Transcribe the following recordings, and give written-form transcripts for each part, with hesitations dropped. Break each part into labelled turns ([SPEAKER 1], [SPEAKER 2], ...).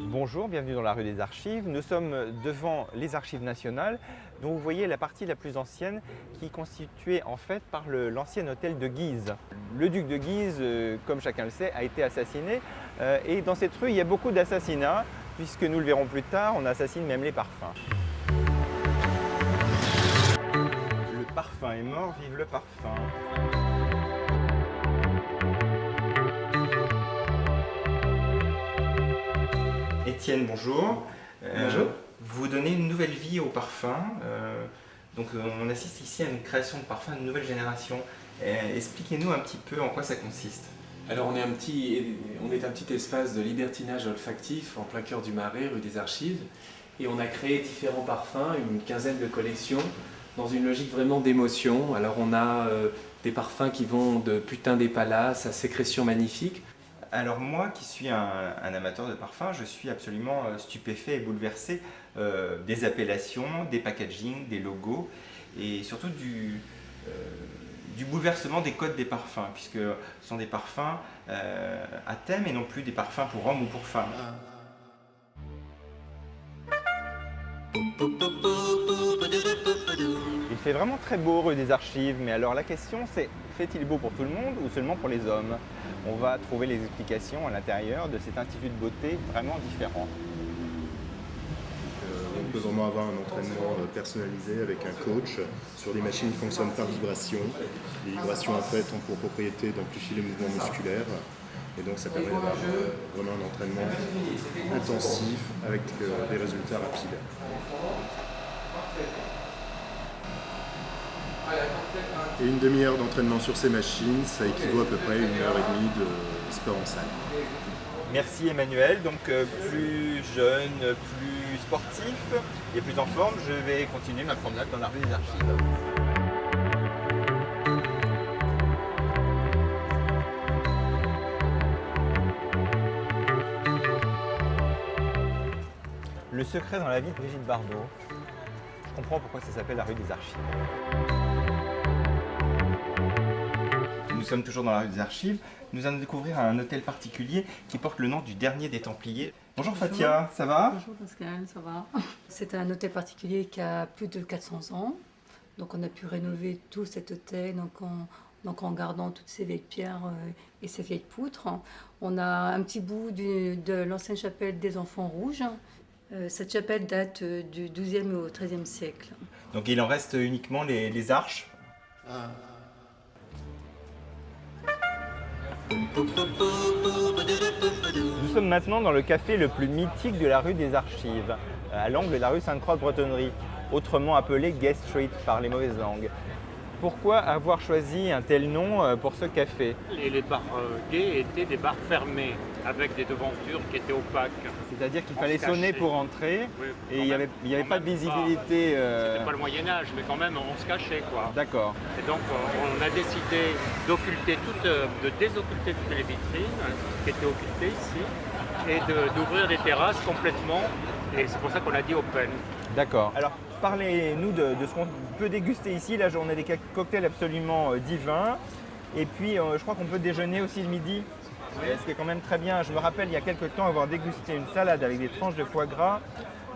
[SPEAKER 1] Bonjour, bienvenue dans la rue des Archives. Nous sommes devant les Archives nationales, dont vous voyez la partie la plus ancienne qui est constituée en fait par l'ancien hôtel de Guise. Le duc de Guise, comme chacun le sait, a été assassiné et dans cette rue il y a beaucoup d'assassinats puisque nous le verrons plus tard, on assassine même les parfums. Le parfum est mort, vive le parfum. Étienne, bonjour.
[SPEAKER 2] Bonjour.
[SPEAKER 1] Vous donnez une nouvelle vie au parfum. On assiste ici à une création de parfums de nouvelle génération. Expliquez-nous un petit peu en quoi ça consiste.
[SPEAKER 2] Alors on est un petit espace de libertinage olfactif en plein cœur du Marais, rue des Archives, et on a créé différents parfums, une quinzaine de collections, dans une logique vraiment d'émotion. Alors on a des parfums qui vont de Putain des Palaces à Sécrétion Magnifique.
[SPEAKER 1] Alors moi qui suis un amateur de parfums, je suis absolument stupéfait et bouleversé des appellations, des packagings, des logos et surtout du bouleversement des codes des parfums, puisque ce sont des parfums à thème et non plus des parfums pour hommes ou pour femmes. Il fait vraiment très beau rue des Archives, mais alors la question c'est, fait-il beau pour tout le monde ou seulement pour les hommes? On va trouver les explications à l'intérieur de cet institut de beauté vraiment différent.
[SPEAKER 3] On peut vraiment avoir un entraînement personnalisé avec un coach sur des machines qui fonctionnent par vibration. Les vibrations en fait ont pour propriété d'amplifier les mouvements musculaires et donc ça permet d'avoir vraiment un entraînement intensif avec des résultats rapides. Et une demi-heure d'entraînement sur ces machines, ça équivaut à peu près à 1h30 de sport en salle.
[SPEAKER 1] Merci Emmanuel, donc plus jeune, plus sportif et plus en forme, je vais continuer ma promenade dans la rue des Archives. Le secret dans la vie de Brigitte Bardot. Je comprends pourquoi ça s'appelle la rue des Archives. Nous sommes toujours dans la rue des Archives. Nous allons découvrir un hôtel particulier qui porte le nom du dernier des Templiers. Bonjour Fatia, ça va?
[SPEAKER 4] Bonjour Pascal, ça va? C'est un hôtel particulier qui a plus de 400 ans. Donc on a pu rénover tout cet hôtel en gardant toutes ces vieilles pierres et ces vieilles poutres. On a un petit bout de l'ancienne chapelle des Enfants Rouges. Cette chapelle date du XIIe au XIIIe siècle.
[SPEAKER 1] Donc il en reste uniquement les arches. Nous sommes maintenant dans le café le plus mythique de la rue des Archives, à l'angle de la rue Sainte-Croix-de-Bretonnerie, autrement appelé Gay Street par les mauvaises langues. Pourquoi avoir choisi un tel nom pour ce café?
[SPEAKER 5] Et les bars gays étaient des bars fermés, avec des devantures qui étaient opaques.
[SPEAKER 1] C'est-à-dire qu'il
[SPEAKER 5] On
[SPEAKER 1] fallait
[SPEAKER 5] se
[SPEAKER 1] sonner
[SPEAKER 5] cachait.
[SPEAKER 1] pour entrer
[SPEAKER 5] Oui,
[SPEAKER 1] et
[SPEAKER 5] quand
[SPEAKER 1] il n'y
[SPEAKER 5] même,
[SPEAKER 1] avait
[SPEAKER 5] quand
[SPEAKER 1] pas de
[SPEAKER 5] même
[SPEAKER 1] visibilité.
[SPEAKER 5] C'était pas le Moyen-Âge, mais quand même, on se cachait, quoi.
[SPEAKER 1] D'accord.
[SPEAKER 5] Et donc, on a décidé de désocculter toutes les vitrines qui étaient occultées ici, et d'ouvrir les terrasses complètement. Et c'est pour ça qu'on a dit open.
[SPEAKER 1] D'accord. Alors, parlez-nous de ce qu'on peut déguster ici. Là, on a des cocktails absolument divins. Et puis, je crois qu'on peut déjeuner aussi le midi. Ce qui est quand même très bien. Je me rappelle, il y a quelques temps, avoir dégusté une salade avec des tranches de foie gras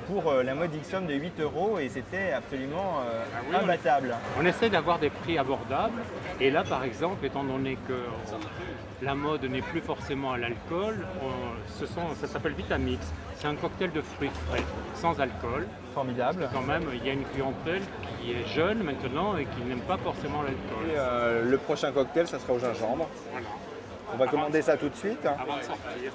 [SPEAKER 1] pour la modique somme de 8 € et c'était absolument imbattable.
[SPEAKER 5] On essaie d'avoir des prix abordables. Et là, par exemple, étant donné que la mode n'est plus forcément à l'alcool, ça s'appelle Vitamix. C'est un cocktail de fruits frais, sans alcool.
[SPEAKER 1] Formidable.
[SPEAKER 5] Quand même, il y a une clientèle qui est jeune maintenant et qui n'aime pas forcément l'alcool.
[SPEAKER 1] Et le prochain cocktail, ça sera au gingembre.
[SPEAKER 5] Voilà.
[SPEAKER 1] On va commander ça tout de suite.
[SPEAKER 5] Avant de sortir.